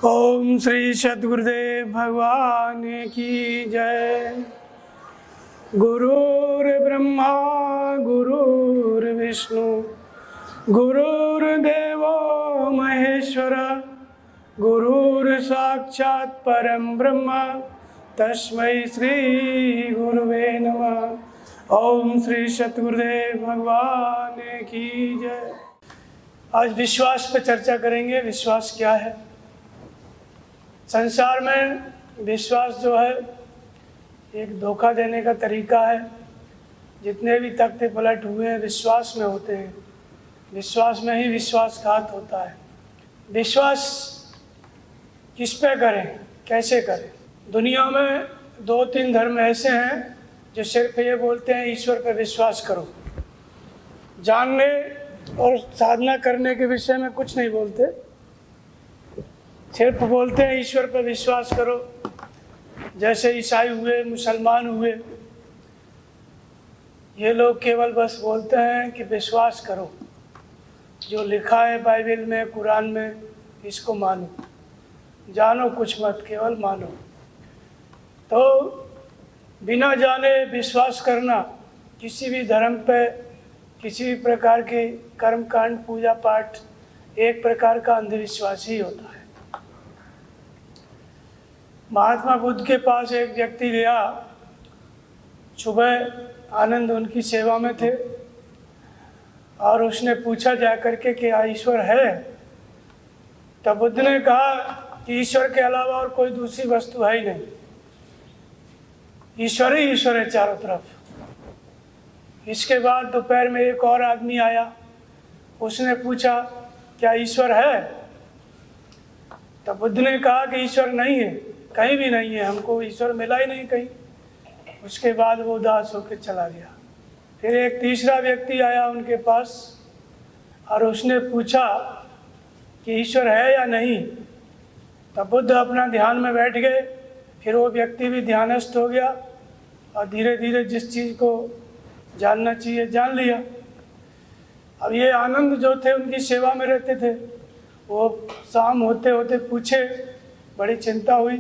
ओम श्री सद्गुरुदेव भगवान की जय। गुरुर् ब्रह्मा गुरुर्विष्णु गुरुर्देवो महेश्वर गुरुर् साक्षात् परम ब्रह्म तस्मै श्री गुरुवे नमः। ओम श्री सद्गुरुदेव भगवान की जय। आज विश्वास पर चर्चा करेंगे। विश्वास क्या है? संसार में विश्वास जो है एक धोखा देने का तरीका है। जितने भी तख्ते पलट हुए हैं विश्वास में होते हैं। विश्वास में ही विश्वासघात होता है। विश्वास किस पे करें, कैसे करें? दुनिया में दो तीन धर्म ऐसे हैं जो सिर्फ ये बोलते हैं ईश्वर पे विश्वास करो। जानने और साधना करने के विषय में कुछ नहीं बोलते, सिर्फ बोलते हैं ईश्वर पर विश्वास करो। जैसे ईसाई हुए, मुसलमान हुए, ये लोग केवल बस बोलते हैं कि विश्वास करो, जो लिखा है बाइबल में, कुरान में, इसको मानो, जानो कुछ मत, केवल मानो। तो बिना जाने विश्वास करना किसी भी धर्म पे, किसी भी प्रकार के कर्म कांड, पूजा पाठ, एक प्रकार का अंधविश्वास ही होता है। महात्मा बुद्ध के पास एक व्यक्ति गया। सुबह आनंद उनकी सेवा में थे और उसने पूछा जाकर के कि ईश्वर है? तब बुद्ध ने कहा कि ईश्वर के अलावा और कोई दूसरी वस्तु है ही नहीं, ईश्वर ही ईश्वर है चारों तरफ। इसके बाद दोपहर में एक और आदमी आया। उसने पूछा क्या ईश्वर है? तब बुद्ध ने कहा कि ईश्वर नहीं है, कहीं भी नहीं है, हमको ईश्वर मिला ही नहीं कहीं। उसके बाद वो उदास होकर चला गया। फिर एक तीसरा व्यक्ति आया उनके पास और उसने पूछा कि ईश्वर है या नहीं। तब बुद्ध अपना ध्यान में बैठ गए। फिर वो व्यक्ति भी ध्यानस्थ हो गया और धीरे धीरे जिस चीज़ को जानना चाहिए जान लिया। अब ये आनंद जो थे उनकी सेवा में रहते थे। वो शाम होते होते पूछे, बड़ी चिंता हुई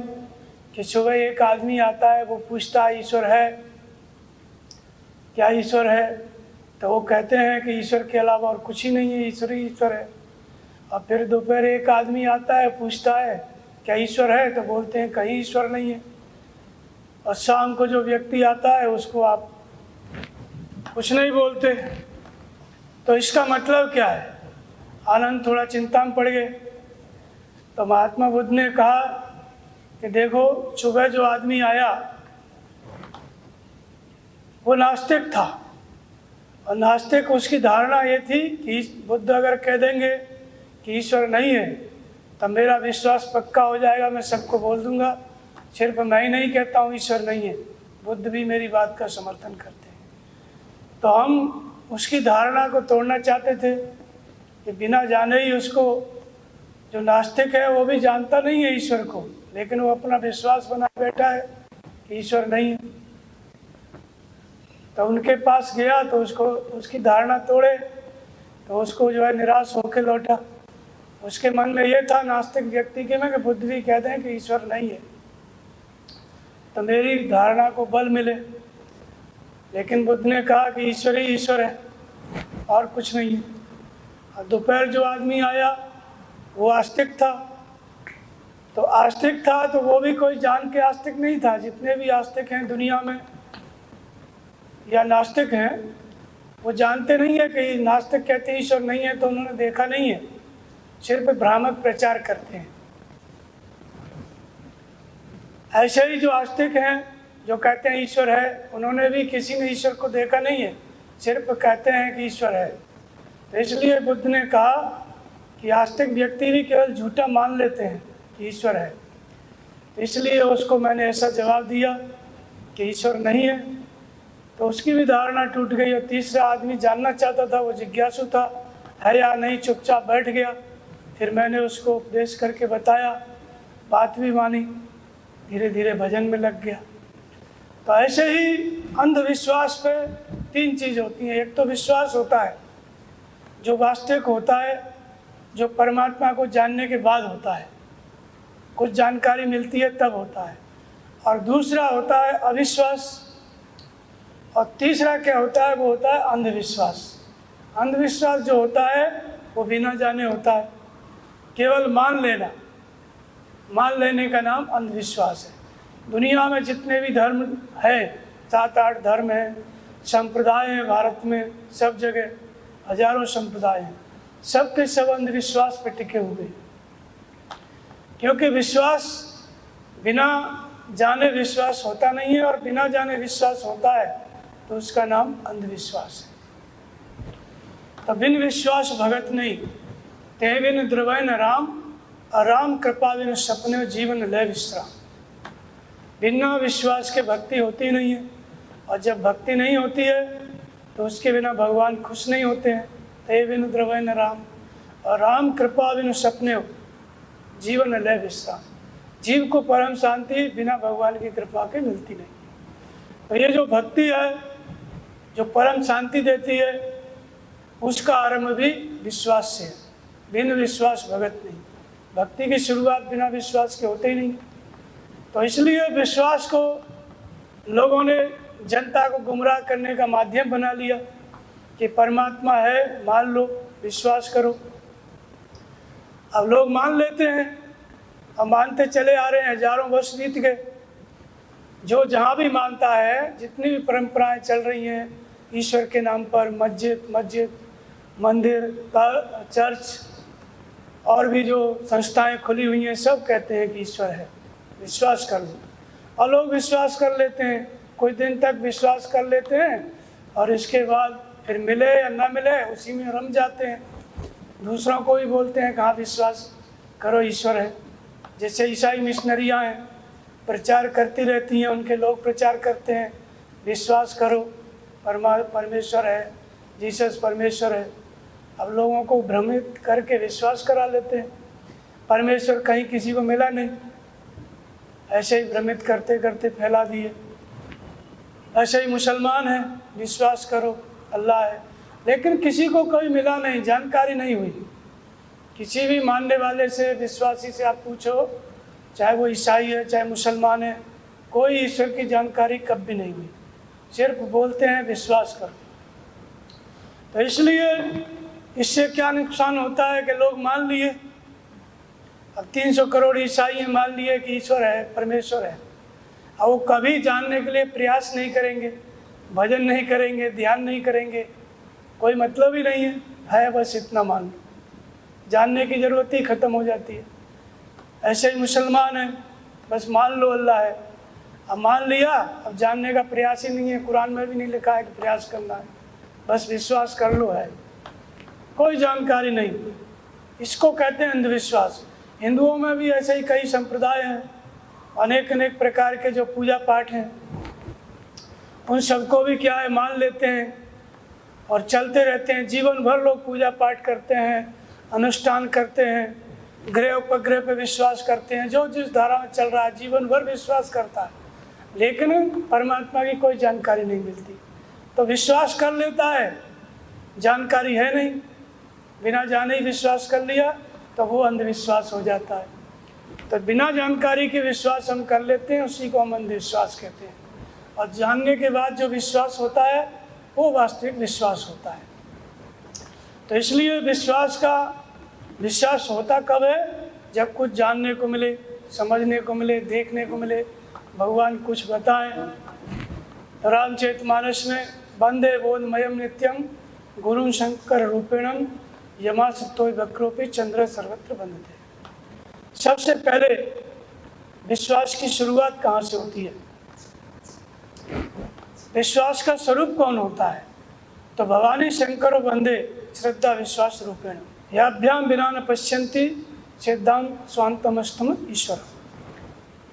कि सुबह एक आदमी आता है, वो पूछता है ईश्वर है क्या, ईश्वर है? तो वो कहते हैं कि ईश्वर के अलावा और कुछ ही नहीं है, ईश्वर ही ईश्वर है। और फिर दोपहर एक आदमी आता है, पूछता है क्या ईश्वर है? तो बोलते हैं कहीं ईश्वर नहीं है। और शाम को जो व्यक्ति आता है उसको आप कुछ नहीं बोलते। तो इसका मतलब क्या है? आनंद थोड़ा चिंता में पड़ गए। तो महात्मा बुद्ध ने कहा कि देखो, सुबह जो आदमी आया वो नास्तिक था, और नास्तिक उसकी धारणा ये थी कि बुद्ध अगर कह देंगे कि ईश्वर नहीं है तब मेरा विश्वास पक्का हो जाएगा, मैं सबको बोल दूंगा। सिर्फ मैं ही नहीं कहता हूँ ईश्वर नहीं है, बुद्ध भी मेरी बात का समर्थन करते हैं। तो हम उसकी धारणा को तोड़ना चाहते थे कि बिना जाने ही उसको, जो नास्तिक है वो भी जानता नहीं है ईश्वर को, लेकिन वो अपना विश्वास बना बैठा है कि ईश्वर नहीं है। तो उनके पास गया तो उसको, उसकी धारणा तोड़े तो उसको जो है निराश होकर लौटा। उसके मन में ये था नास्तिक व्यक्ति के में कि बुद्ध भी कहते हैं कि ईश्वर नहीं है तो मेरी धारणा को बल मिले। लेकिन बुद्ध ने कहा कि ईश्वर ही ईश्वर है और कुछ नहीं है। और दोपहर जो आदमी आया वो आस्तिक था। तो आस्तिक था तो वो भी कोई जान के आस्तिक नहीं था। जितने भी आस्तिक हैं दुनिया में या नास्तिक हैं, वो जानते नहीं है कि नास्तिक कहते हैं ईश्वर नहीं है तो उन्होंने देखा नहीं है, सिर्फ भ्रामक प्रचार करते हैं। ऐसे ही जो आस्तिक हैं जो कहते हैं ईश्वर है, उन्होंने भी किसी ने ईश्वर को देखा नहीं है, सिर्फ कहते हैं कि ईश्वर है। तो इसलिए बुद्ध ने कहा कि आस्तिक व्यक्ति भी केवल झूठा मान लेते हैं कि ईश्वर है। तो इसलिए उसको मैंने ऐसा जवाब दिया कि ईश्वर नहीं है, तो उसकी भी धारणा टूट गई। और तीसरा आदमी जानना चाहता था, वो जिज्ञासु था, है या नहीं, चुपचाप बैठ गया। फिर मैंने उसको उपदेश करके बताया, बात भी मानी, धीरे धीरे भजन में लग गया। तो ऐसे ही अंधविश्वास पे तीन चीज़ होती हैं। एक तो विश्वास होता है जो वास्तविक होता है, जो परमात्मा को जानने के बाद होता है। कुछ जानकारी मिलती है तब होता है। और दूसरा होता है अविश्वास, और तीसरा क्या होता है, वो होता है अंधविश्वास। अंधविश्वास जो होता है वो बिना जाने होता है, केवल मान लेना, मान लेने का नाम अंधविश्वास है। दुनिया में जितने भी धर्म है, 7-8 धर्म हैं, संप्रदाय हैं भारत में, सब जगह हजारों संप्रदाय हैं, सब के सब अंधविश्वास पर टिके हुए। क्योंकि विश्वास बिना जाने विश्वास होता नहीं है, और बिना जाने विश्वास होता है तो उसका नाम अंधविश्वास है। तो बिन विश्वास भगत नहीं, ते बिन द्रवैन राम, राम कृपा बिन सपने जीवन लय विश्राम। बिना विश्वास के भक्ति होती नहीं है, और जब भक्ति नहीं होती है तो उसके बिना भगवान खुश नहीं होते हैं। ते बिन द्रवैन राम, और राम कृपा बिन सपने जीवन लय विश्राम। जीव को परम शांति बिना भगवान की कृपा के मिलती नहीं। तो ये जो भक्ति है, जो परम शांति देती है, उसका आरंभ भी विश्वास से है। बिन विश्वास भगत नहीं, भक्ति की शुरुआत बिना विश्वास के होते ही नहीं। तो इसलिए विश्वास को लोगों ने जनता को गुमराह करने का माध्यम बना लिया कि परमात्मा है, मान लो, विश्वास करो। अब लोग मान लेते हैं, अब मानते चले आ रहे हैं, हजारों वर्ष बीत गए। जो जहाँ भी मानता है, जितनी भी परंपराएं चल रही हैं ईश्वर के नाम पर, मस्जिद, मंदिर, चर्च और भी जो संस्थाएं खुली हुई हैं, सब कहते हैं कि ईश्वर है, विश्वास कर लो। और लोग विश्वास कर लेते हैं, कुछ दिन तक विश्वास कर लेते हैं, और इसके बाद फिर मिले या ना मिले उसी में रम जाते हैं। दूसरों को भी बोलते हैं कहाँ विश्वास करो, ईश्वर है। जैसे ईसाई मिशनरियाँ हैं, प्रचार करती रहती हैं, उनके लोग प्रचार करते हैं विश्वास करो, परमेश्वर है, जीसस परमेश्वर है। अब लोगों को भ्रमित करके विश्वास करा लेते हैं। परमेश्वर कहीं किसी को मिला नहीं, ऐसे ही भ्रमित करते करते फैला दिए। ऐसे ही मुसलमान हैं, विश्वास करो अल्लाह है, लेकिन किसी को कोई मिला नहीं, जानकारी नहीं हुई। किसी भी मानने वाले से, विश्वासी से आप पूछो, चाहे वो ईसाई है चाहे मुसलमान है, कोई ईश्वर की जानकारी कभी नहीं हुई, सिर्फ बोलते हैं विश्वास करो। तो इसलिए इससे क्या नुकसान होता है कि लोग मान लिए, अब 300 करोड़ ईसाई मान लिए कि ईश्वर है, परमेश्वर है। अब वो कभी जानने के लिए प्रयास नहीं करेंगे, भजन नहीं करेंगे, ध्यान नहीं करेंगे, कोई मतलब ही नहीं है बस इतना मान लो, जानने की ज़रूरत ही ख़त्म हो जाती है। ऐसे ही मुसलमान है, बस मान लो अल्लाह है। अब मान लिया, अब जानने का प्रयास ही नहीं है, कुरान में भी नहीं लिखा है कि प्रयास करना है, बस विश्वास कर लो है, कोई जानकारी नहीं। इसको कहते हैं अंधविश्वास। हिंदुओं में भी ऐसे ही कई संप्रदाय हैं, अनेक प्रकार के जो पूजा पाठ हैं, उन सबको भी क्या है, मान लेते हैं और चलते रहते हैं। जीवन भर लोग पूजा पाठ करते हैं, अनुष्ठान करते हैं, ग्रह उपग्रह पे विश्वास करते हैं, जो जिस धारा में चल रहा है जीवन भर विश्वास करता है, लेकिन परमात्मा की कोई जानकारी नहीं मिलती। तो विश्वास कर लेता है, जानकारी है नहीं, बिना जाने ही विश्वास कर लिया, तो वो अंधविश्वास हो जाता है। तो बिना जानकारी के विश्वास हम कर लेते हैं, उसी को हम अंधविश्वास कहते हैं। और जानने के बाद जो विश्वास होता है वो वास्तविक विश्वास होता है। तो इसलिए विश्वास होता कब है, जब कुछ जानने को मिले, समझने को मिले, देखने को मिले, भगवान कुछ बताएं। तो रामचरितमानस में वंदे बोधमयम नित्यम गुरुं शंकर रूपेणम यमा सत्तो वक्रोपि चंद्र सर्वत्र वंदते। सबसे पहले विश्वास की शुरुआत कहाँ से होती है, विश्वास का स्वरूप कौन होता है? तो भवानी शंकर वंदे श्रद्धा विश्वास रूपेण याभ्याम बिना न पश्यन्ति सिद्धांत स्वांतमस्तम ईश्वर।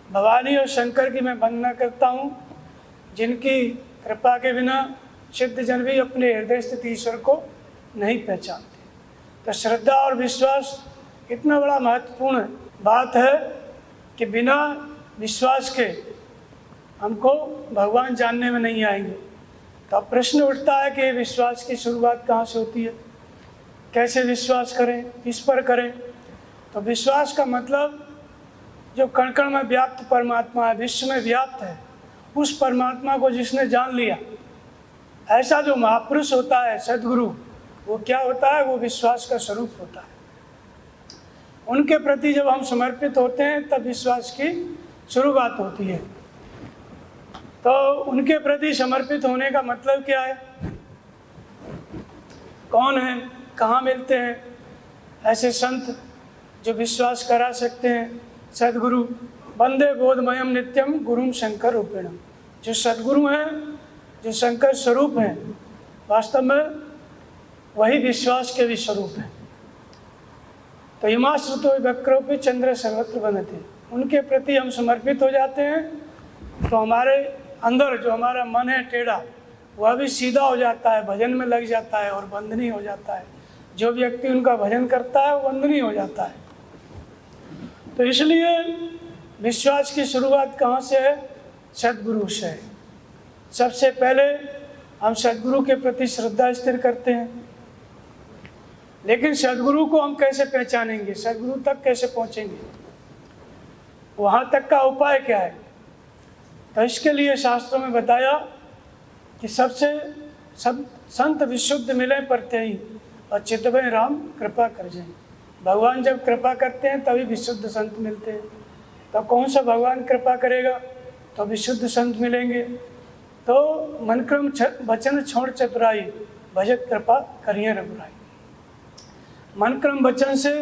भवानी और शंकर की मैं वंदना करता हूँ, जिनकी कृपा के बिना सिद्ध जन भी अपने हृदय स्थित ईश्वर को नहीं पहचानते। तो श्रद्धा और विश्वास इतना बड़ा महत्वपूर्ण बात है कि बिना विश्वास के हमको भगवान जानने में नहीं आएंगे। तो अब प्रश्न उठता है कि विश्वास की शुरुआत कहाँ से होती है, कैसे विश्वास करें, किस पर करें? तो विश्वास का मतलब जो कण कण में व्याप्त परमात्मा है, विश्व में व्याप्त है, उस परमात्मा को जिसने जान लिया, ऐसा जो महापुरुष होता है सद्गुरु, वो क्या होता है? वो विश्वास का स्वरूप होता है। उनके प्रति जब हम समर्पित होते हैं तब विश्वास की शुरुआत होती है। तो उनके प्रति समर्पित होने का मतलब क्या है? कौन है, कहाँ मिलते हैं ऐसे संत जो विश्वास करा सकते हैं? सद्गुरु। वंदे बोधमयम नित्यम गुरुम शंकर रूपेणम। जो सद्गुरु हैं, जो शंकर स्वरूप हैं, वास्तव में वही विश्वास के भी स्वरूप हैं। तो हिमाश्रुतो वक्रोपि चंद्र सर्वत्र बनते, उनके प्रति हम समर्पित हो जाते हैं तो हमारे अंदर जो हमारा मन है टेढ़ा, वह भी सीधा हो जाता है, भजन में लग जाता है और बंधनी हो जाता है। जो व्यक्ति उनका भजन करता है वो बंधनी हो जाता है। तो इसलिए विश्वास की शुरुआत कहाँ से है? सद्गुरु से है। सबसे पहले हम सद्गुरु के प्रति श्रद्धा स्थिर करते हैं। लेकिन सद्गुरु को हम कैसे पहचानेंगे? सद्गुरु तक कैसे पहुँचेंगे? वहाँ तक का उपाय क्या है? तो इसके लिए शास्त्रों में बताया कि सब संत विशुद्ध मिले परते ही और चितवै राम कृपा कर जाए। भगवान जब कृपा करते हैं तभी विशुद्ध संत मिलते हैं। तो कौन सा भगवान कृपा करेगा? तो विशुद्ध संत मिलेंगे। तो मन क्रम वचन छोड़ चतुराई, भजत कृपा करिए रघुराई। मन क्रम वचन से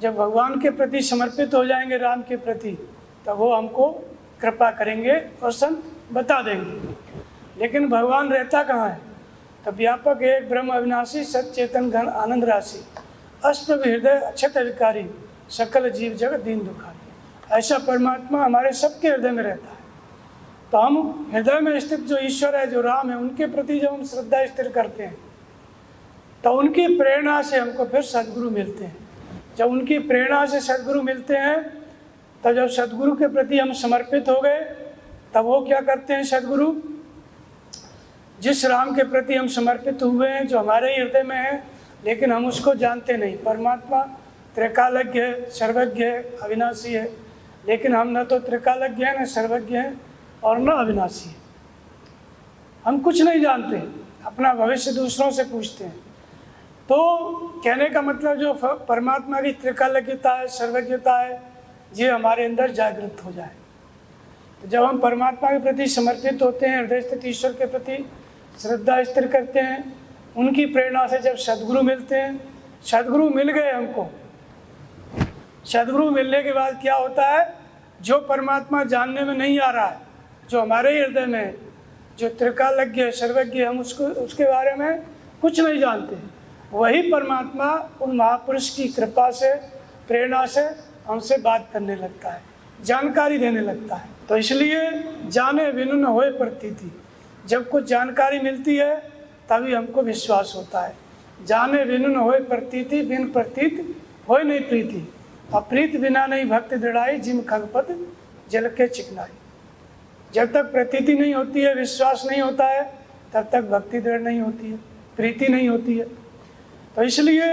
जब भगवान के प्रति समर्पित हो जाएंगे, राम के प्रति, तब वो हमको कृपा करेंगे और संत बता देंगे। लेकिन भगवान रहता कहाँ है? तो व्यापक एक ब्रह्म अविनाशी सच्चेतन घन आनंद राशि अष्टप्रभ हृदय अक्षत विकारी सकल जीव जगत दीन दुखारी। ऐसा परमात्मा हमारे सबके हृदय में रहता है। तो हम हृदय में स्थित जो ईश्वर है, जो राम है, उनके प्रति जब हम श्रद्धा स्थिर करते हैं तो उनकी प्रेरणा से हमको फिर सद्गुरु मिलते हैं। जब उनकी प्रेरणा से सद्गुरु मिलते हैं, तब जब सद्गुरु के प्रति हम समर्पित हो गए, तब वो क्या करते हैं? सद्गुरु जिस राम के प्रति हम समर्पित हुए हैं, जो हमारे हृदय में है, लेकिन हम उसको जानते नहीं। परमात्मा त्रिकालज्ञ है, सर्वज्ञ है, अविनाशी है, लेकिन हम न तो त्रिकालज्ञ हैं, न सर्वज्ञ हैं और न अविनाशी है। हम कुछ नहीं जानते, अपना भविष्य दूसरों से पूछते हैं। तो कहने का मतलब जो परमात्मा की त्रिकालज्ञता है, सर्वज्ञता है, ये हमारे अंदर जागृत हो जाए। तो जब हम परमात्मा के प्रति समर्पित होते हैं, हृदय स्थित ईश्वर के प्रति श्रद्धा स्थिर करते हैं, उनकी प्रेरणा से जब सद्गुरु मिलते हैं, सद्गुरु मिल गए हमको, सद्गुरु मिलने के बाद क्या होता है? जो परमात्मा जानने में नहीं आ रहा है, जो हमारे हृदय में है, जो त्रिकालज्ञ सर्वज्ञ, हम उसके बारे में कुछ नहीं जानते, वही परमात्मा उन महापुरुष की कृपा से, प्रेरणा से हमसे बात करने लगता है, जानकारी देने लगता है। तो इसलिए जाने बिनु न होए प्रतीति। जब कुछ जानकारी मिलती है तभी हमको विश्वास होता है। जाने बिनु न होए प्रतीति, बिन प्रतीत होए नहीं प्रीति। अप्रीत बिना नहीं भक्ति दृढ़ाई, जिम खगपत जल के चिकनाई। जब तक प्रतीति नहीं होती है, विश्वास नहीं होता है, तब तक भक्ति दृढ़ नहीं होती है, प्रीति नहीं होती है। तो इसलिए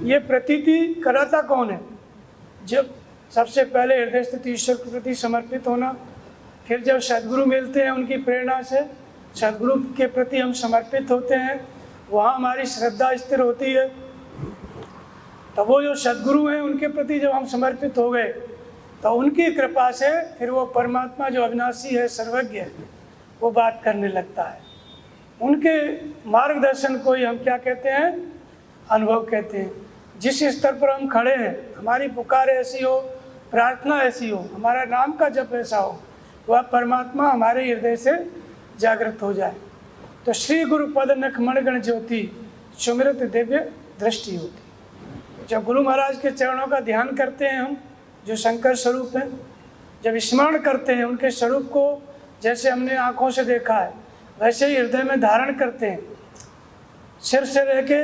ये प्रतीति कराता कौन है? जब सबसे पहले हृदय स्थित ईश्वर के प्रति समर्पित होना, फिर जब सद्गुरु मिलते हैं, उनकी प्रेरणा से सद्गुरु के प्रति हम समर्पित होते हैं, वहाँ हमारी श्रद्धा स्थिर होती है। तो वो जो सद्गुरु हैं, उनके प्रति जब हम समर्पित हो गए, तो उनकी कृपा से फिर वो परमात्मा जो अविनाशी है, सर्वज्ञ है, वो बात करने लगता है। उनके मार्गदर्शन को ही हम क्या कहते हैं? अनुभव कहते हैं। जिस स्तर पर हम खड़े हैं, हमारी पुकार ऐसी हो, प्रार्थना ऐसी हो, हमारा नाम का जप ऐसा हो, वह परमात्मा हमारे हृदय से जागृत हो जाए। तो श्री गुरु पद नख मणगण ज्योति सुमिरत दिव्य दृष्टि होती। जब गुरु महाराज के चरणों का ध्यान करते हैं हम, जो शंकर स्वरूप हैं, जब स्मरण करते हैं उनके स्वरूप को, जैसे हमने आँखों से देखा है वैसे ही हृदय में धारण करते हैं, सिर से लेके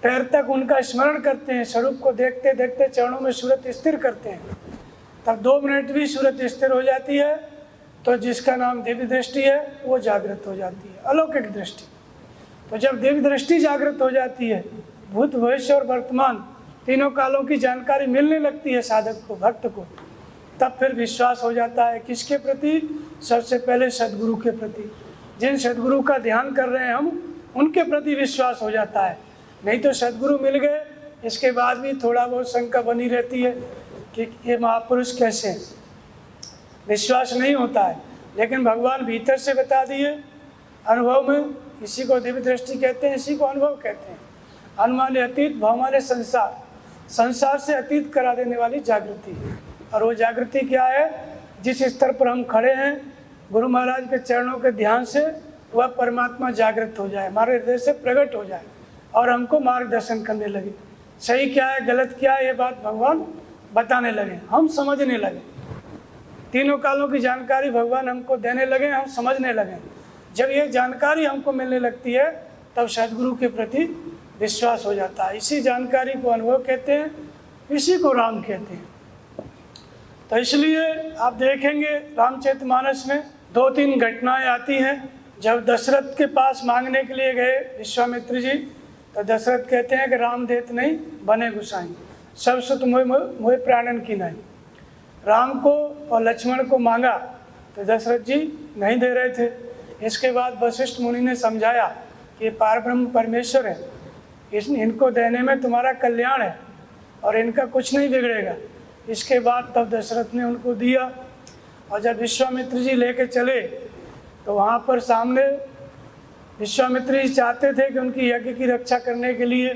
पैर तक उनका स्मरण करते हैं, स्वरूप को देखते देखते चरणों में सूरत स्थिर करते हैं, तब 2 मिनट भी सूरत स्थिर हो जाती है। तो जिसका नाम दिव्य दृष्टि है वो जागृत हो जाती है, अलौकिक दृष्टि। तो जब दिव्य दृष्टि जागृत हो जाती है, भूत भविष्य और वर्तमान तीनों कालों की जानकारी मिलने लगती है साधक को, भक्त को, तब फिर विश्वास हो जाता है। किसके प्रति? सबसे पहले सद्गुरु के प्रति। जिन सद्गुरु का ध्यान कर रहे हैं हम, उनके प्रति विश्वास हो जाता है। नहीं तो सद्गुरु मिल गए, इसके बाद भी थोड़ा बहुत शंका बनी रहती है कि ये महापुरुष कैसे हैं, विश्वास नहीं होता है। लेकिन भगवान भीतर से बता दिए अनुभव में। इसी को दिव्य दृष्टि कहते हैं, इसी को अनुभव कहते हैं। अनुमाने अतीत, भवमाने संसार, संसार से अतीत करा देने वाली जागृति। और वो जागृति क्या है? जिस स्तर पर हम खड़े हैं गुरु महाराज के चरणों के ध्यान से, वह परमात्मा जागृत हो जाए, हमारे हृदय से प्रकट हो जाए और हमको मार्गदर्शन करने लगे। सही क्या है, गलत क्या है, ये बात भगवान बताने लगे, हम समझने लगे। तीनों कालों की जानकारी भगवान हमको देने लगे, हम समझने लगे। जब ये जानकारी हमको मिलने लगती है तब सद्गुरु के प्रति विश्वास हो जाता है। इसी जानकारी को अनुभव कहते हैं, इसी को राम कहते हैं। तो इसलिए आप देखेंगे रामचरितमानस में 2-3 घटनाएं आती हैं। जब दशरथ के पास मांगने के लिए गए विश्वामित्र जी, तो दशरथ कहते हैं कि राम देत नहीं बने गुसाई, सब सुत मोह प्राणन की नहीं। राम को और लक्ष्मण को मांगा तो दशरथ जी नहीं दे रहे थे। इसके बाद वशिष्ठ मुनि ने समझाया कि पारब्रह्म परमेश्वर है, इनको देने में तुम्हारा कल्याण है और इनका कुछ नहीं बिगड़ेगा। इसके बाद तब दशरथ ने उनको दिया। और जब विश्वामित्र जी लेके चले तो वहाँ पर सामने विश्वामित्र जी चाहते थे कि उनकी यज्ञ की रक्षा करने के लिए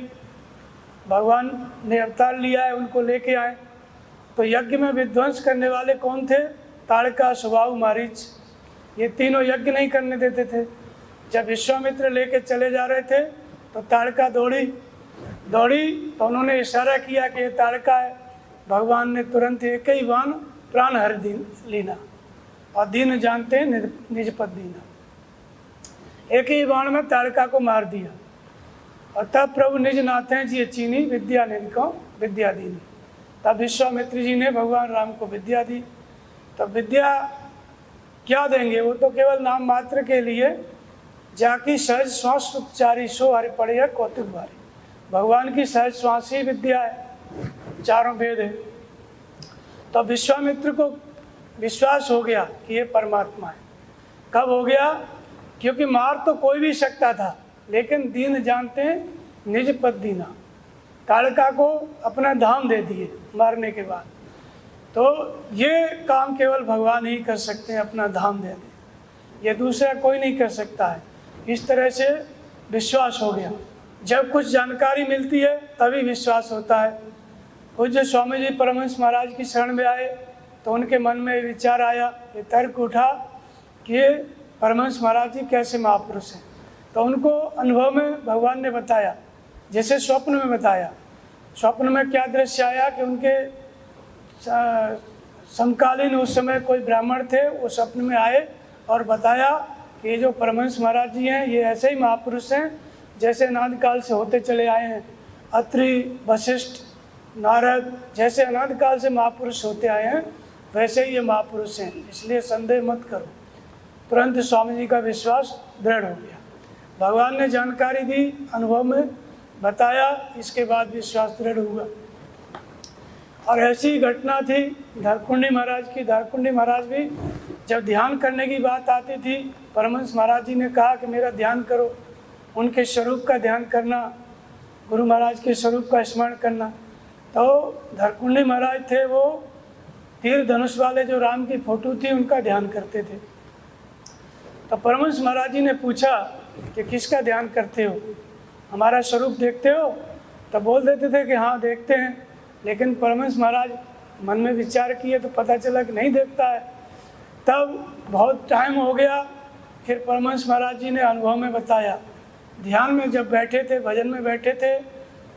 भगवान ने अवतार लिया है, उनको लेके आए। तो यज्ञ में विध्वंस करने वाले कौन थे? ताड़का, सुबाहु, मारीच, ये तीनों यज्ञ नहीं करने देते थे। जब विश्वामित्र लेके चले जा रहे थे तो ताड़का दौड़ी तो उन्होंने इशारा किया कि ये ताड़का है। भगवान ने तुरंत एक ही बाण प्राण हर दिन लीना, और दीन जानते हैं निज पद दीना। एक ही बाण में ताड़का को मार दिया। और तब प्रभु निज नाथे जी चीनी विद्या निधि को विद्या दीनी। तब विश्वामित्र जी ने भगवान राम को विद्या दी। तब विद्या क्या देंगे? वो तो केवल नाम मात्र के लिए, जाकी सहज श्वास उपचारी सो हरि पढ़िया कौतुक भारी। भगवान की सहज श्वास ही विद्या है, चारों वेद है। तो विश्वामित्र को विश्वास हो गया कि ये परमात्मा है। कब हो गया? क्योंकि मार तो कोई भी सकता था, लेकिन दीन जानते हैं निज पद दीना। ताड़का को अपना धाम दे दिए मारने के बाद। तो ये काम केवल भगवान ही कर सकते हैं, अपना धाम दे दें, ये दूसरा कोई नहीं कर सकता है। इस तरह से विश्वास हो गया। जब कुछ जानकारी मिलती है तभी विश्वास होता है। पूज्य स्वामी जी परमहंस महाराज की शरण में आए तो उनके मन में विचार आया, ये तर्क उठा कि परमहंस महाराज जी कैसे महापुरुष हैं। तो उनको अनुभव में भगवान ने बताया, जैसे स्वप्न में बताया। स्वप्न में क्या दृश्य आया कि उनके समकालीन उस समय कोई ब्राह्मण थे, वो स्वप्न में आए और बताया कि ये जो परमहंस महाराज जी हैं ये ऐसे ही महापुरुष हैं जैसे अनादिकाल से होते चले आए हैं। अत्रि, वशिष्ठ, नारद जैसे अनादिकाल से महापुरुष होते आए हैं, वैसे ही ये महापुरुष हैं, इसलिए संदेह मत करो। तुरंत स्वामी जी का विश्वास दृढ़ हो गया। भगवान ने जानकारी दी, अनुभव में बताया, इसके बाद विश्वास दृढ़ हुआ। और ऐसी घटना थी धारकुंडी महाराज की। धारकुंडी महाराज भी जब ध्यान करने की बात आती थी, परमहंस महाराज जी ने कहा कि मेरा ध्यान करो, उनके स्वरूप का ध्यान करना, गुरु महाराज के स्वरूप का स्मरण करना। तो धारकुंडी महाराज थे, वो तीर धनुष वाले जो राम की फोटो थी उनका ध्यान करते थे। तो परमहंस महाराज जी ने पूछा कि किसका ध्यान करते हो, हमारा स्वरूप देखते हो? तो बोल देते थे कि हाँ देखते हैं। लेकिन परमहंस महाराज मन में विचार किए तो पता चला कि नहीं देखता है। तब बहुत टाइम हो गया, फिर परमहंस महाराज जी ने अनुभव में बताया। ध्यान में जब बैठे थे, भजन में बैठे थे,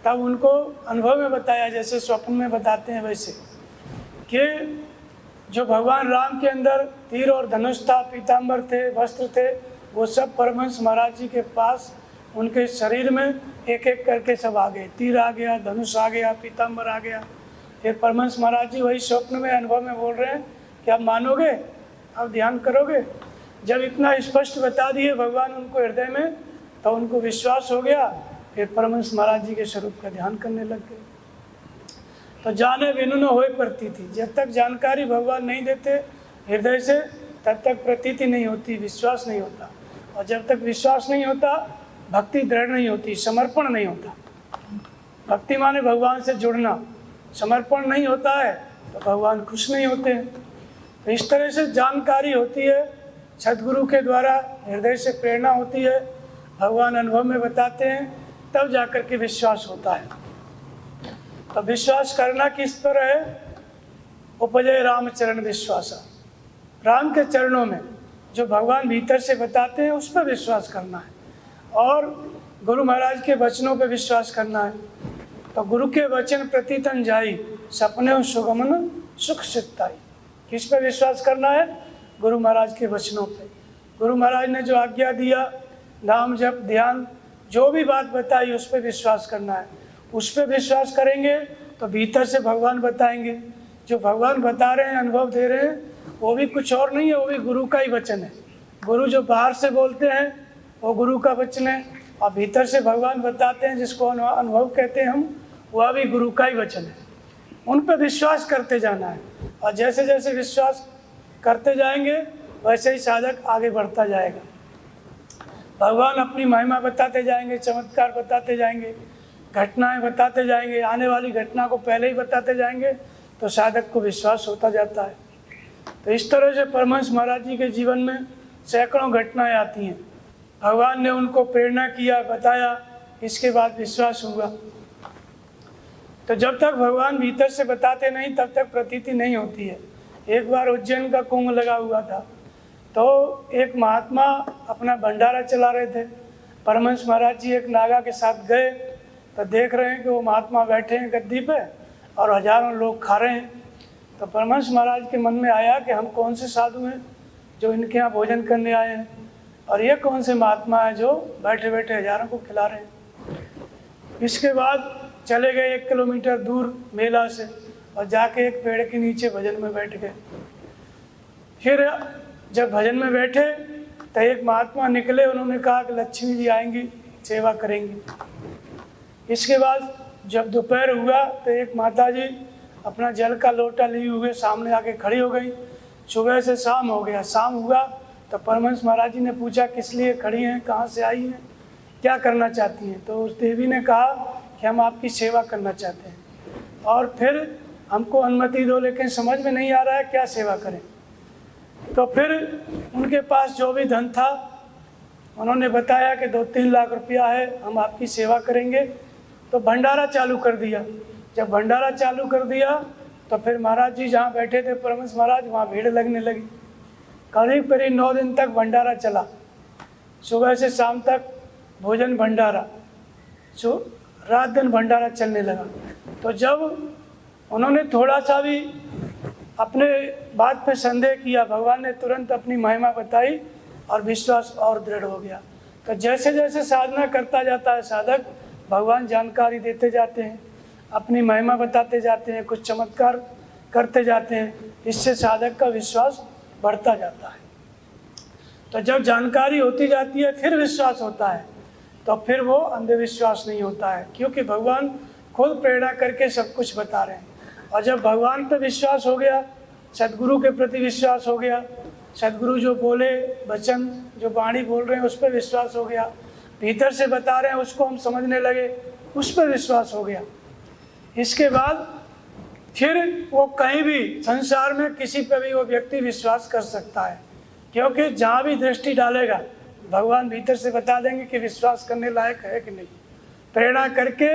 तब उनको अनुभव में बताया, जैसे स्वप्न में बताते हैं वैसे, कि जो भगवान राम के अंदर तीर और धनुष था, पीताम्बर थे, वस्त्र थे, वो सब परमहंस महाराज जी के पास उनके शरीर में एक एक करके सब आ गए। तीर आ गया, धनुष आ गया, पीताम्बर आ गया। फिर परमहंस महाराज जी वही स्वप्न में अनुभव में बोल रहे हैं कि आप मानोगे, आप ध्यान करोगे। जब इतना स्पष्ट बता दिए भगवान उनको हृदय में, तो उनको विश्वास हो गया। फिर परमहंस महाराज जी के स्वरूप का ध्यान करने लग गए। तो जाने बिनु न होए प्रतीति। जब तक जानकारी भगवान नहीं देते हृदय से तब तक प्रतीति नहीं होती, विश्वास नहीं होता। और जब तक विश्वास नहीं होता भक्ति दृढ़ नहीं होती, समर्पण नहीं होता। भक्ति माने भगवान से जुड़ना, समर्पण नहीं होता है तो भगवान खुश नहीं होते हैं। तो इस तरह से जानकारी होती है, सद्गुरु के द्वारा हृदय से प्रेरणा होती है, भगवान अनुभव में बताते हैं, तब जाकर के विश्वास होता है। तो विश्वास करना किस पर है? उपजय रामचरण विश्वासा। राम के चरणों में जो भगवान भीतर से बताते हैं उस पर विश्वास करना है, और गुरु महाराज के वचनों पर विश्वास करना है। तो गुरु के वचन प्रतितन जाई, सपने सुगमन सुख सिद्धाई। किस पर विश्वास करना है? गुरु महाराज के वचनों पे। गुरु महाराज ने जो आज्ञा दिया, नाम जप ध्यान जो भी बात बताई उस पर विश्वास करना है। उस पर विश्वास करेंगे तो भीतर से भगवान बताएंगे। जो भगवान बता रहे हैं, अनुभव दे रहे हैं, वो भी कुछ और नहीं है, वो भी गुरु का ही वचन है। गुरु जो बाहर से बोलते हैं वो गुरु का वचन है, और भीतर से भगवान बताते हैं जिसको अनुभव कहते हैं हम, वह भी गुरु का ही वचन है। उन पर विश्वास करते जाना है, और जैसे जैसे विश्वास करते जाएंगे वैसे ही साधक आगे बढ़ता जाएगा। भगवान अपनी महिमा बताते जाएंगे, चमत्कार बताते जाएंगे, घटनाएं बताते जाएंगे, आने वाली घटना को पहले ही बताते जाएंगे, तो साधक को विश्वास होता जाता है। तो इस तरह से परमहंस महाराज जी के जीवन में सैकड़ों घटनाएं आती हैं। भगवान ने उनको प्रेरणा किया, बताया, इसके बाद विश्वास हुआ। तो जब तक भगवान भीतर से बताते नहीं तब तक प्रतीति नहीं होती है। एक बार उज्जैन का कुंभ लगा हुआ था, तो एक महात्मा अपना भंडारा चला रहे थे। परमहंस महाराज जी एक नागा के साथ गए, तो देख रहे हैं कि वो महात्मा बैठे हैं गद्दी पे और हजारों लोग खा रहे हैं। तो परमहंस महाराज के मन में आया कि हम कौन से साधु हैं जो इनके यहाँ भोजन करने आए हैं, और ये कौन से महात्मा है जो बैठे बैठे हजारों को खिला रहे हैं। इसके बाद चले गए 1 किलोमीटर दूर मेला से, और जाके एक पेड़ के नीचे भजन में बैठ गए। फिर जब भजन में बैठे तो एक महात्मा निकले, उन्होंने कहा कि लक्ष्मी जी आएंगी, सेवा करेंगी। इसके बाद जब दोपहर हुआ तो एक माता जी अपना जल का लोटा लिए हुए सामने आके खड़ी हो गई। सुबह से शाम हो गया, शाम हुआ तो परमहंस महाराज जी ने पूछा किस लिए खड़ी हैं, कहाँ से आई हैं, क्या करना चाहती हैं। तो उस देवी ने कहा कि हम आपकी सेवा करना चाहते हैं, और फिर हमको अनुमति दो, लेकिन समझ में नहीं आ रहा है क्या सेवा करें। तो फिर उनके पास जो भी धन था उन्होंने बताया कि 2-3 लाख रुपया है, हम आपकी सेवा करेंगे। तो भंडारा चालू कर दिया। जब भंडारा चालू कर दिया तो फिर महाराज जी जहाँ बैठे थे परमहंस महाराज, वहाँ भीड़ लगने लगी। करीब करीब 9 दिन तक भंडारा चला, सुबह से शाम तक भोजन भंडारा, रात दिन भंडारा चलने लगा। तो जब उन्होंने थोड़ा सा भी अपने बात पे संदेह किया, भगवान ने तुरंत अपनी महिमा बताई और विश्वास और दृढ़ हो गया। तो जैसे जैसे साधना करता जाता है साधक, भगवान जानकारी देते जाते हैं, अपनी महिमा बताते जाते हैं, कुछ चमत्कार करते जाते हैं, इससे साधक का विश्वास बढ़ता जाता है। तो जब जानकारी होती जाती है फिर विश्वास होता है, तो फिर वो अंधविश्वास नहीं होता है, क्योंकि भगवान खुद प्रेरणा करके सब कुछ बता रहे हैं। और जब भगवान पर विश्वास हो गया, सद्गुरु के प्रति विश्वास हो गया, सद्गुरु जो बोले वचन, जो वाणी बोल रहे हैं उस पर विश्वास हो गया, भीतर से बता रहे हैं उसको हम समझने लगे, उस पर विश्वास हो गया। इसके बाद फिर वो कहीं भी संसार में किसी पर भी वो व्यक्ति विश्वास कर सकता है, क्योंकि जहाँ भी दृष्टि डालेगा भगवान भीतर से बता देंगे कि विश्वास करने लायक है कि नहीं। प्रेरणा करके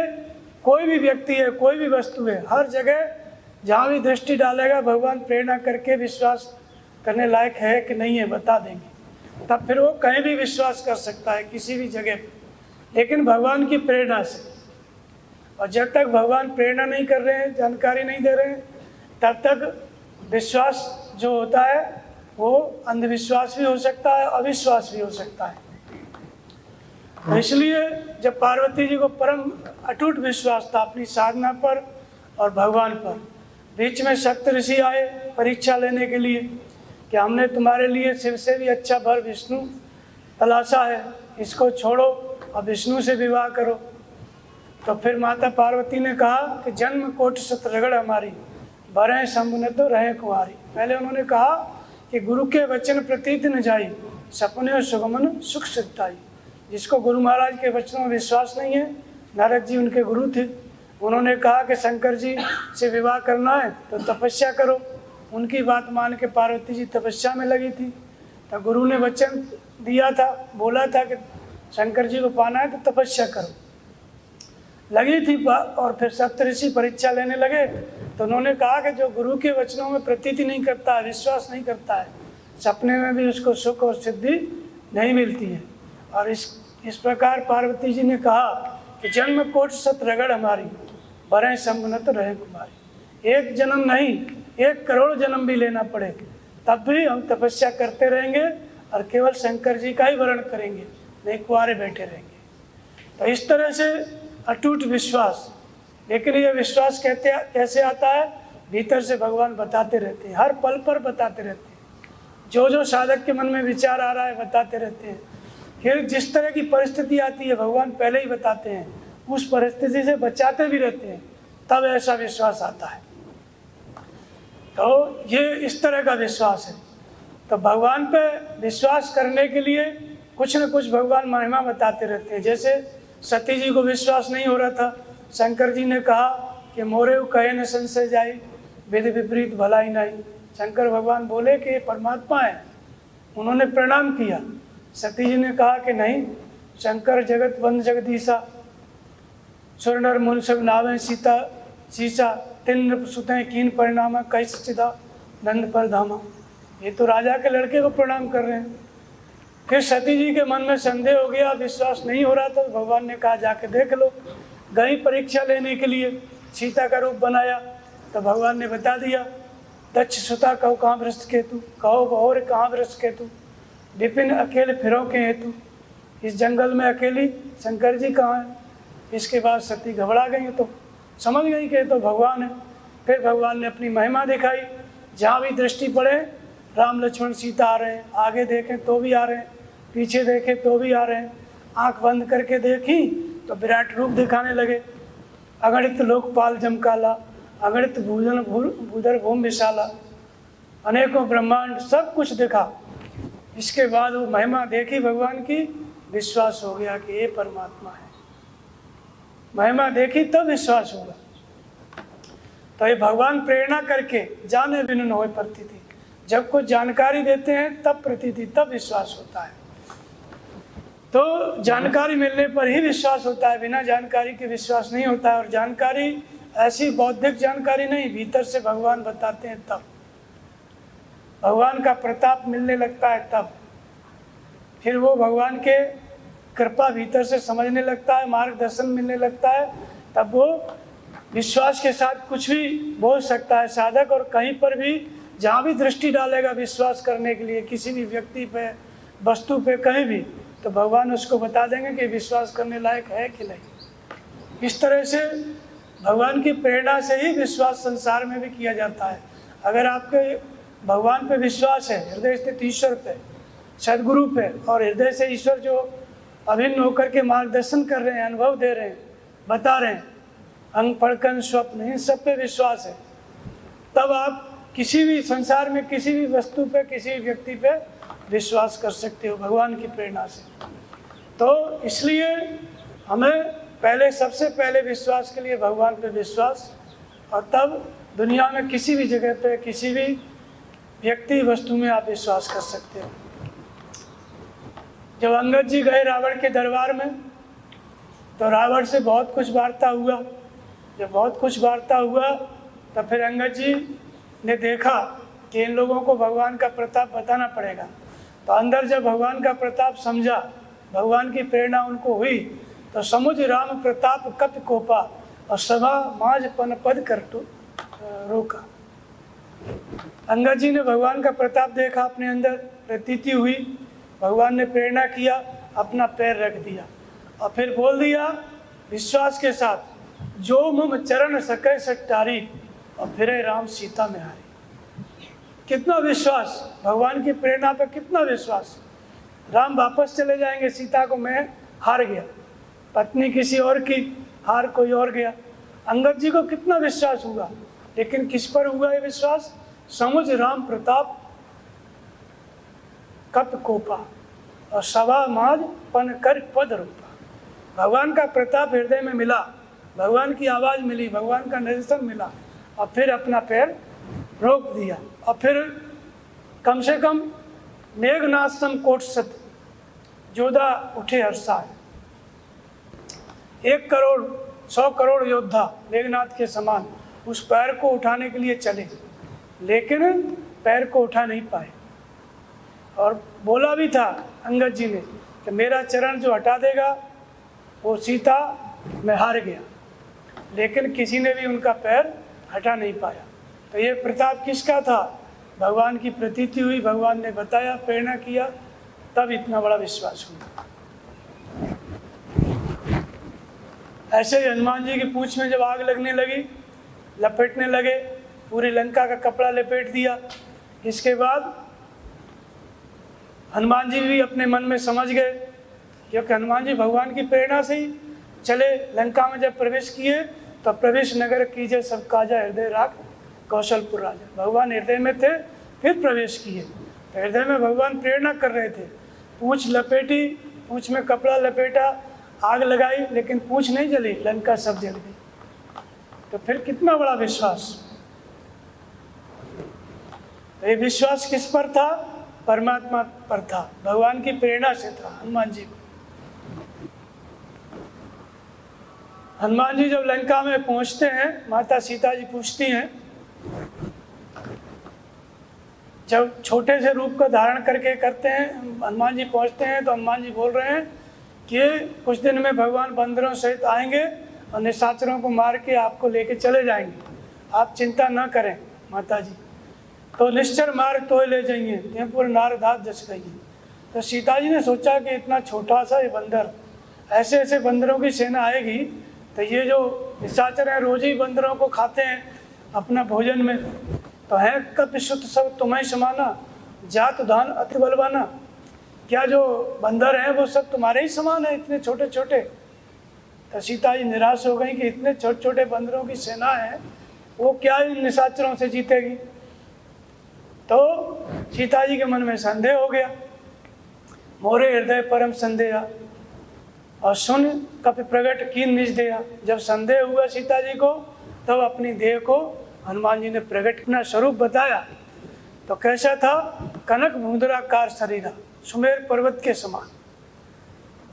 कोई भी व्यक्ति है, कोई भी वस्तु है, हर जगह जहाँ भी दृष्टि डालेगा भगवान प्रेरणा करके विश्वास करने लायक है कि नहीं है बता देंगे। तब फिर वो कहीं भी विश्वास कर सकता है, किसी भी जगह पर, लेकिन भगवान की प्रेरणा से। और जब तक भगवान प्रेरणा नहीं कर रहे हैं, जानकारी नहीं दे रहे हैं, तब तक विश्वास जो होता है वो अंधविश्वास भी हो सकता है, अविश्वास भी हो सकता है। इसलिए जब पार्वती जी को परम अटूट विश्वास था अपनी साधना पर और भगवान पर, बीच में सप्त ऋषि आए परीक्षा लेने के लिए कि हमने तुम्हारे लिए शिव से भी अच्छा वर विष्णु तलाशा है, इसको छोड़ो और विष्णु से विवाह करो। तो फिर माता पार्वती ने कहा कि जन्म कोटि सत रगड़ हमारी, भरें शंभु न तो रहे कुंवारी। पहले उन्होंने कहा कि गुरु के वचन प्रतीत न जाई, सपने सुगमन सुख सिद्धाई। जिसको गुरु महाराज के वचनों में विश्वास नहीं है, नारद जी उनके गुरु थे, उन्होंने कहा कि शंकर जी से विवाह करना है तो तपस्या करो। उनकी बात मान के पार्वती जी तपस्या में लगी थी। तो गुरु ने वचन दिया था, बोला था कि शंकर जी को पाना है तो तपस्या करो। लगी थी और फिर सप्तऋषि परीक्षा लेने लगे तो उन्होंने कहा कि जो गुरु के वचनों में प्रतीति नहीं करता है, विश्वास नहीं करता है, सपने में भी उसको सुख और सिद्धि नहीं मिलती है। और इस प्रकार पार्वती जी ने कहा कि जन्म कोटि सत रगड़ हमारी, भरें शंभु न तो रहे कुमारी। एक जन्म नहीं, 1 करोड़ जन्म भी लेना पड़े तब भी हम तपस्या करते रहेंगे और केवल शंकर जी का ही वर्ण करेंगे, नहीं कुंवारे बैठे रहेंगे। तो इस तरह से अटूट विश्वास। लेकिन ये विश्वास कैसे आता है? भीतर से भगवान बताते रहते हैं, हर पल पर बताते रहते हैं। जो जो साधक के मन में विचार आ रहा है बताते रहते हैं। फिर जिस तरह की परिस्थिति आती है भगवान पहले ही बताते हैं, उस परिस्थिति से बचाते भी रहते हैं, तब ऐसा विश्वास आता है। तो ये इस तरह का विश्वास है। तो भगवान पे विश्वास करने के लिए कुछ न कुछ भगवान महिमा बताते रहते हैं। जैसे सती जी को विश्वास नहीं हो रहा था, शंकर जी ने कहा कि मोरे कहे न संशय जाई, विधि विपरीत भलाई नहीं। शंकर भगवान बोले कि ये परमात्मा है, उन्होंने प्रणाम किया। सती जी ने कहा कि नहीं, शंकर जगत बंद जगदीशा, सुर नर मुन सब नावे सीता सीसा, तिन सुते कीन परिणाम कई सचिदा नंद पर धामा। ये तो राजा के लड़के को प्रणाम कर रहे हैं। फिर सती जी के मन में संदेह हो गया, विश्वास नहीं हो रहा था, तो भगवान ने कहा जाके देख लो। गई परीक्षा लेने के लिए, सीता का रूप बनाया तो भगवान ने बता दिया, दक्ष सुता कहो कहाँ भ्रष्ट केतु, कहो बहोर कहाँ भ्रष्ट केतु, विपिन अकेले फिरो के हेतु। इस जंगल में अकेली शंकर जी कहाँ हैं? इसके बाद सती घबरा गई, तो समझ गई कि तो भगवान है। फिर भगवान ने अपनी महिमा दिखाई, जहाँ भी दृष्टि पड़े राम लक्ष्मण सीता आ रहे हैं, आगे देखें तो भी आ रहे हैं, पीछे देखें तो भी आ रहे हैं। आंख बंद करके देखी तो विराट रूप दिखाने लगे। अगणित लोकपाल जमकाला, अगणित भूजन भूधर भूम विशाला, अनेकों ब्रह्मांड सब कुछ देखा। इसके बाद वो महिमा देखी भगवान की, विश्वास हो गया कि ये परमात्मा है। महिमा देखी तब विश्वास होगा। तो ये भगवान प्रेरणा करके जाने बिनु न होए प्रतीति। जब कुछ जानकारी देते हैं तब प्रतीति, तब विश्वास होता है। तो जानकारी मिलने पर ही विश्वास होता है, बिना जानकारी के विश्वास नहीं होता है। और जानकारी ऐसी बौद्धिक जानकारी नहीं, भीतर से भगवान बताते हैं तब, भगवान का प्रताप मिलने लगता है तब, फिर वो भगवान के कृपा भीतर से समझने लगता है, मार्गदर्शन मिलने लगता है, तब वो विश्वास के साथ कुछ भी बोल सकता है साधक। और कहीं पर भी जहाँ भी दृष्टि डालेगा विश्वास करने के लिए, किसी भी व्यक्ति पे, वस्तु पे, कहीं भी, तो भगवान उसको बता देंगे कि विश्वास करने लायक है कि नहीं। इस तरह से भगवान की प्रेरणा से ही विश्वास संसार में भी किया जाता है। अगर आपके भगवान पे विश्वास है, हृदय स्थित ईश्वर पे, सदगुरु पे, और हृदय से ईश्वर जो अभिन्न होकर के मार्गदर्शन कर रहे हैं, अनुभव दे रहे हैं, बता रहे हैं, अंग पढ़कन स्वप्न, इन सब पे विश्वास है, तब आप किसी भी संसार में किसी भी वस्तु पे, किसी भी व्यक्ति पे विश्वास कर सकते हो भगवान की प्रेरणा से। तो इसलिए हमें पहले, सबसे पहले विश्वास के लिए भगवान पे विश्वास, और तब दुनिया में किसी भी जगह पे, किसी भी व्यक्ति वस्तु में आप विश्वास कर सकते हो। जब अंगद जी गए रावण के दरबार में, तो रावण से बहुत कुछ वार्ता हुआ। जब बहुत कुछ वार्ता हुआ तो फिर अंगद जी ने देखा कि इन लोगों को भगवान का प्रताप बताना पड़ेगा। तो अंदर जब भगवान का प्रताप समझा, भगवान की प्रेरणा उनको हुई, तो समुझ राम प्रताप कपि कोपा, और सभा माज पन पद कर रोका। अंगद जी ने भगवान का प्रताप देखा, अपने अंदर प्रतीति हुई, भगवान ने प्रेरणा किया, अपना पैर रख दिया और फिर बोल दिया विश्वास के साथ, जो मम चरण सके सकटारी, और फिर राम सीता में हारी। कितना विश्वास, भगवान की प्रेरणा पर कितना विश्वास। राम वापस चले जाएंगे, सीता को मैं हार गया, पत्नी किसी और की, हार कोई और गया। अंगद जी को कितना विश्वास हुआ, लेकिन किस पर हुआ ये विश्वास? समुझ राम प्रताप कप कोपा और सवा माज पन कर पद रूपा। भगवान का प्रताप हृदय में मिला, भगवान की आवाज़ मिली, भगवान का निर्देशन मिला, और फिर अपना पैर रोक दिया। और फिर कम से कम मेघनाथम कोट सत जोधा उठे हर्षा। 1 करोड़ 100 करोड़ योद्धा मेघनाथ के समान उस पैर को उठाने के लिए चले, लेकिन पैर को उठा नहीं पाए। और बोला भी था अंगद जी ने कि मेरा चरण जो हटा देगा वो सीता मैं हार गया, लेकिन किसी ने भी उनका पैर हटा नहीं पाया। तो ये प्रताप किसका था? भगवान की प्रतीति हुई, भगवान ने बताया, प्रेरणा किया, तब इतना बड़ा विश्वास हुआ। ऐसे ही हनुमान जी की पूंछ में जब आग लगने लगी, लपेटने लगे, पूरी लंका का कपड़ा लपेट दिया। इसके बाद हनुमान जी भी अपने मन में समझ गए, क्योंकि हनुमान जी भगवान की प्रेरणा से ही चले। लंका में जब प्रवेश किए तो प्रवेश नगर कीजिए सब काजा हृदय राख कौशलपुर राजा। भगवान हृदय में थे, फिर प्रवेश किए। तो हृदय में भगवान प्रेरणा कर रहे थे। पूंछ लपेटी, पूंछ में कपड़ा लपेटा, आग लगाई, लेकिन पूंछ नहीं जली, लंका सब जल गई। तो फिर कितना बड़ा विश्वास! ये विश्वास किस पर था? परमात्मा पर था, भगवान की प्रेरणा से था हनुमान जी को। हनुमान जी जब लंका में पहुंचते हैं, माता सीता जी पूछती हैं, जब छोटे से रूप का धारण करके करते हैं, हनुमान जी पहुंचते हैं तो हनुमान जी बोल रहे हैं कि कुछ दिन में भगवान बंदरों सहित आएंगे और निशाचरों को मार के आपको लेके चले जाएंगे, आप चिंता न करें माता जी। तो निश्चर मार्ग तो ले जाएंगे, देवपुर नारदात जस गई। तो सीता जी ने सोचा कि इतना छोटा सा ये बंदर, ऐसे ऐसे बंदरों की सेना आएगी, तो ये जो निशाचर हैं रोज ही बंदरों को खाते हैं अपना भोजन में, तो है कप शुद्ध सब तुम्हें समाना, जात दान अति बलवाना। क्या जो बंदर हैं वो सब तुम्हारे ही समान है, इतने छोटे छोटे? तो सीता जी निराश हो गई कि इतने छोटे छोटे बंदरों की सेना है, वो क्या इन निशाचरों से जीतेगी? तो सीता जी के मन में संदेह हो गया। मोरे हृदय परम संदेह और सुन कपि प्रगट की निज देहा। जब संदेह हुआ सीता जी को, तब अपनी देह को हनुमान जी ने प्रकट अपना स्वरूप बताया। तो कैसा था? कनक मुद्राकार शरीरा, सुमेर पर्वत के समान,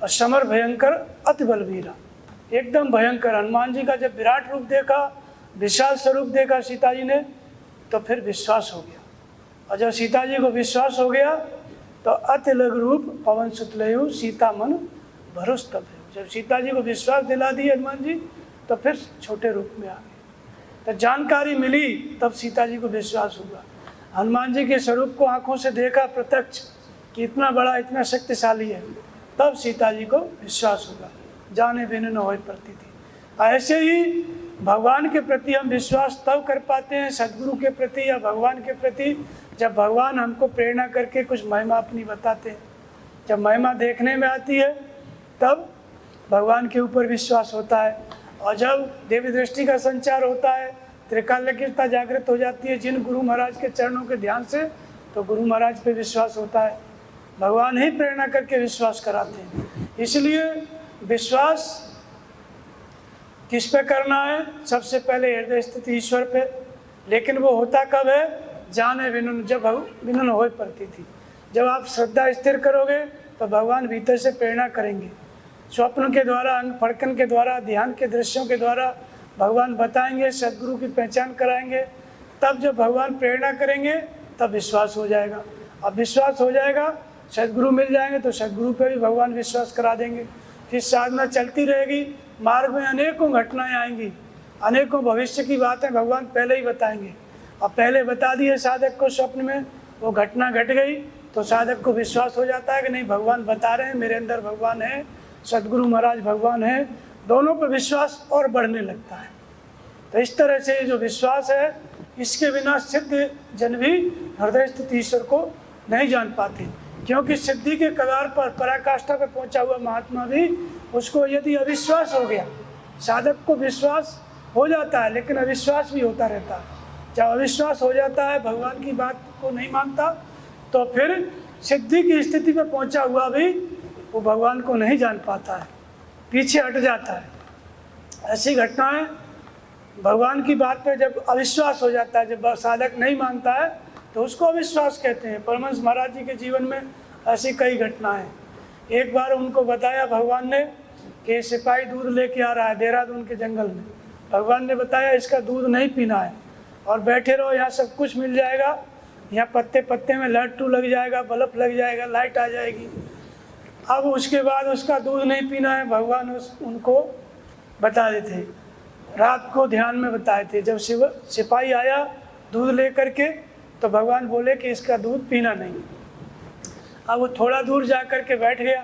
और समर भयंकर अति बलवीरा। एकदम भयंकर। हनुमान जी का जब विराट रूप देखा, विशाल स्वरूप देखा सीता जी ने, तो फिर विश्वास हो गया। और जब सीता जी को विश्वास हो गया तो अति लघु रूप पवन सुत लयु सीता मन भरोस तब। जब सीता जी को विश्वास दिला दी हनुमान जी, तो फिर छोटे रूप में आ गए। तो जानकारी मिली, तब सीता जी को विश्वास हुआ। हनुमान जी के स्वरूप को आंखों से देखा प्रत्यक्ष कि इतना बड़ा, इतना शक्तिशाली है, तब सीता जी को विश्वास होगा। जाने बिन न होए प्रतीति। ऐसे ही भगवान के प्रति हम विश्वास तब कर पाते हैं, सदगुरु के प्रति या भगवान के प्रति, जब भगवान हमको प्रेरणा करके कुछ महिमा अपनी बताते हैं। जब महिमा देखने में आती है, तब भगवान के ऊपर विश्वास होता है। और जब देवी दृष्टि का संचार होता है, त्रिकालज्ञता जागृत हो जाती है जिन गुरु महाराज के चरणों के ध्यान से, तो गुरु महाराज पे विश्वास होता है। भगवान ही प्रेरणा करके विश्वास कराते हैं। इसलिए विश्वास किस पे करना है? सबसे पहले हृदय स्थित ईश्वर पे। लेकिन वो होता कब है? जाने विनुन, जब विनुन होए प्रतीति। जब आप श्रद्धा स्थिर करोगे तो भगवान भीतर से प्रेरणा करेंगे। स्वप्न के द्वारा, अंग फड़कन के द्वारा, ध्यान के दृश्यों के द्वारा भगवान बताएंगे, सदगुरु की पहचान कराएंगे। तब जब भगवान प्रेरणा करेंगे, तब विश्वास हो जाएगा। अब विश्वास हो जाएगा, सदगुरु मिल जाएंगे, तो सदगुरु पे भी भगवान विश्वास करा देंगे। फिर साधना चलती रहेगी। मार्ग में अनेकों घटनाएं आएंगी, अनेकों भविष्य की बातें भगवान पहले ही बताएंगे। और पहले बता दिए साधक को स्वप्न में, वो घटना घट गई, तो साधक को विश्वास हो जाता है कि नहीं, भगवान बता रहे हैं, मेरे अंदर भगवान है, सदगुरु महाराज भगवान है। दोनों पर विश्वास और बढ़ने लगता है। तो इस तरह से जो विश्वास है, इसके बिना सिद्ध जन भी हृदय स्थित ईश्वर को नहीं जान पाते। क्योंकि सिद्धि के कगार पर, पराकाष्ठा पर पहुंचा हुआ महात्मा भी, उसको यदि अविश्वास हो गया साधक को विश्वास हो जाता है लेकिन अविश्वास भी होता रहता है। जब अविश्वास हो जाता है, भगवान की बात को नहीं मानता, तो फिर सिद्धि की स्थिति पे पहुंचा हुआ भी वो भगवान को नहीं जान पाता है, पीछे हट जाता है। ऐसी घटनाएं भगवान की बात पे जब अविश्वास हो जाता है, जब साधक नहीं मानता है तो उसको अविश्वास कहते हैं। परमहंस महाराज जी के जीवन में ऐसी कई घटनाएं। एक बार उनको बताया भगवान ने कि सिपाही दूध लेके आ रहा है देहरादून के जंगल में। भगवान ने बताया इसका दूध नहीं पीना है और बैठे रहो, यहाँ सब कुछ मिल जाएगा, यहाँ पत्ते पत्ते में लट्टू लग जाएगा, बल्ब लग जाएगा, लाइट आ जाएगी। अब उसके बाद उसका दूध नहीं पीना है, भगवान उनको बता देते, रात को ध्यान में बताए थे। जब सिपाही आया दूध ले करके तो भगवान बोले कि इसका दूध पीना नहीं। अब वो थोड़ा दूर जा कर के बैठ गया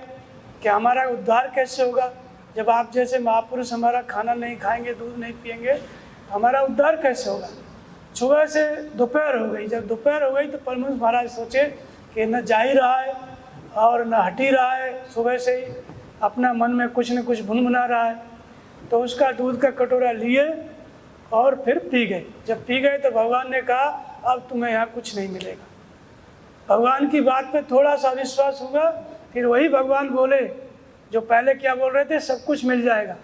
कि हमारा उद्धार कैसे होगा, जब आप जैसे महापुरुष हमारा खाना नहीं खाएंगे, दूध नहीं पिएंगे, हमारा उद्धार कैसे होगा। सुबह से दोपहर हो गई। जब दोपहर हो गई तो परमहंस महाराज सोचे कि न जा ही रहा है और न हट ही रहा है, सुबह से ही अपना मन में कुछ न कुछ भुनभुना रहा है। तो उसका दूध का कटोरा लिए और फिर पी गए। जब पी गए तो भगवान ने कहा अब तुम्हें यहाँ कुछ नहीं मिलेगा। भगवान की बात पे थोड़ा सा विश्वास होगा, फिर वही भगवान बोले जो पहले क्या बोल रहे थे, सब कुछ मिल जाएगा,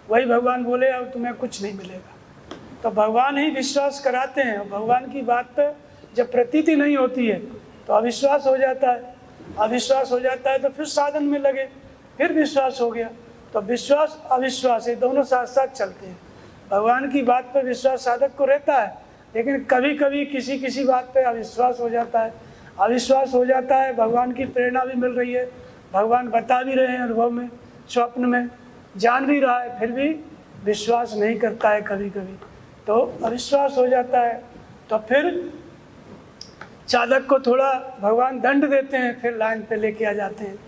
वही भगवान बोले अब तुम्हें कुछ नहीं मिलेगा। तो भगवान ही विश्वास कराते हैं। भगवान की बात पे जब प्रतीति नहीं होती है तो अविश्वास हो जाता है, अविश्वास हो जाता है तो फिर साधन में लगे, फिर विश्वास हो गया। तो विश्वास अविश्वास ये दोनों साथ साथ चलते हैं। भगवान की बात पर विश्वास साधक को रहता है, लेकिन कभी कभी किसी किसी बात पे अविश्वास हो जाता है। अविश्वास हो जाता है, भगवान की प्रेरणा भी मिल रही है, भगवान बता भी रहे हैं अनुभव में, स्वप्न में जान भी रहा है, फिर भी विश्वास नहीं करता है कभी कभी, तो अविश्वास हो जाता है। तो फिर साधक को थोड़ा भगवान दंड देते हैं, फिर लाइन पे लेके आ जाते हैं,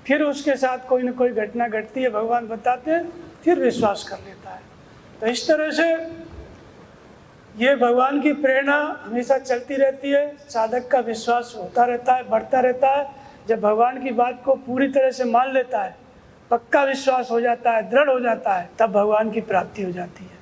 फिर उसके साथ कोई ना कोई घटना घटती है, भगवान बताते हैं, फिर विश्वास कर लेता है। तो इस तरह से ये भगवान की प्रेरणा हमेशा चलती रहती है। साधक का विश्वास होता रहता है, बढ़ता रहता है। जब भगवान की बात को पूरी तरह से मान लेता है, पक्का विश्वास हो जाता है, दृढ़ हो जाता है, तब भगवान की प्राप्ति हो जाती है।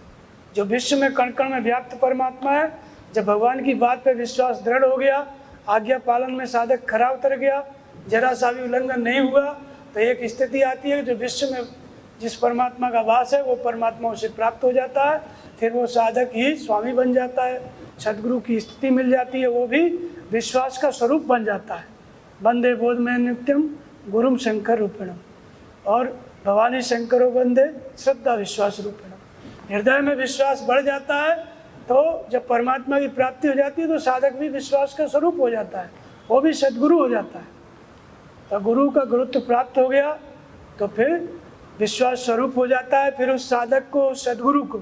जो विश्व में कण कण में व्याप्त परमात्मा है, जब भगवान की बात पे विश्वास दृढ़ हो गया, आज्ञा पालन में साधक खरा उतर गया, जरा सा भी उल्लंघन नहीं हुआ, तो एक स्थिति आती है जो विश्व में जिस परमात्मा का वास है वो परमात्मा उसे प्राप्त हो जाता है। फिर वो साधक ही स्वामी बन जाता है, सदगुरु की स्थिति मिल जाती है, वो भी विश्वास का स्वरूप बन जाता है। वंदे बोध में नित्यम गुरुम शंकर रूपिणम, और भवानी शंकरो वंदे श्रद्धा विश्वास रूपिणम। हृदय में विश्वास बढ़ जाता है, तो जब परमात्मा की प्राप्ति हो जाती है तो साधक भी विश्वास का स्वरूप हो जाता है, वो भी सदगुरु हो जाता है। तो गुरु का गुरुत्व प्राप्त हो गया तो फिर विश्वास स्वरूप हो जाता है। फिर उस साधक को, सदगुरु को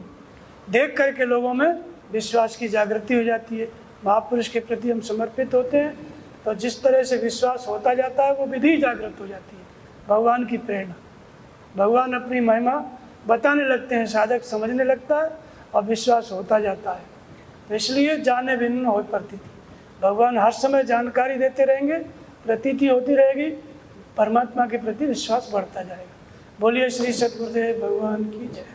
देख करके लोगों में विश्वास की जागृति हो जाती है। महापुरुष के प्रति हम समर्पित होते हैं, तो जिस तरह से विश्वास होता जाता है वो विधि जागृत हो जाती है। भगवान की प्रेरणा, भगवान अपनी महिमा बताने लगते हैं, साधक समझने लगता है और विश्वास होता जाता है। तो इसलिए जाने भिन्न हो प्रतीति, भगवान हर समय जानकारी देते रहेंगे, प्रतीति होती रहेगी, परमात्मा के प्रति विश्वास बढ़ता जाएगा। बोलिए श्री सद्गुरुदेव भगवान की जय।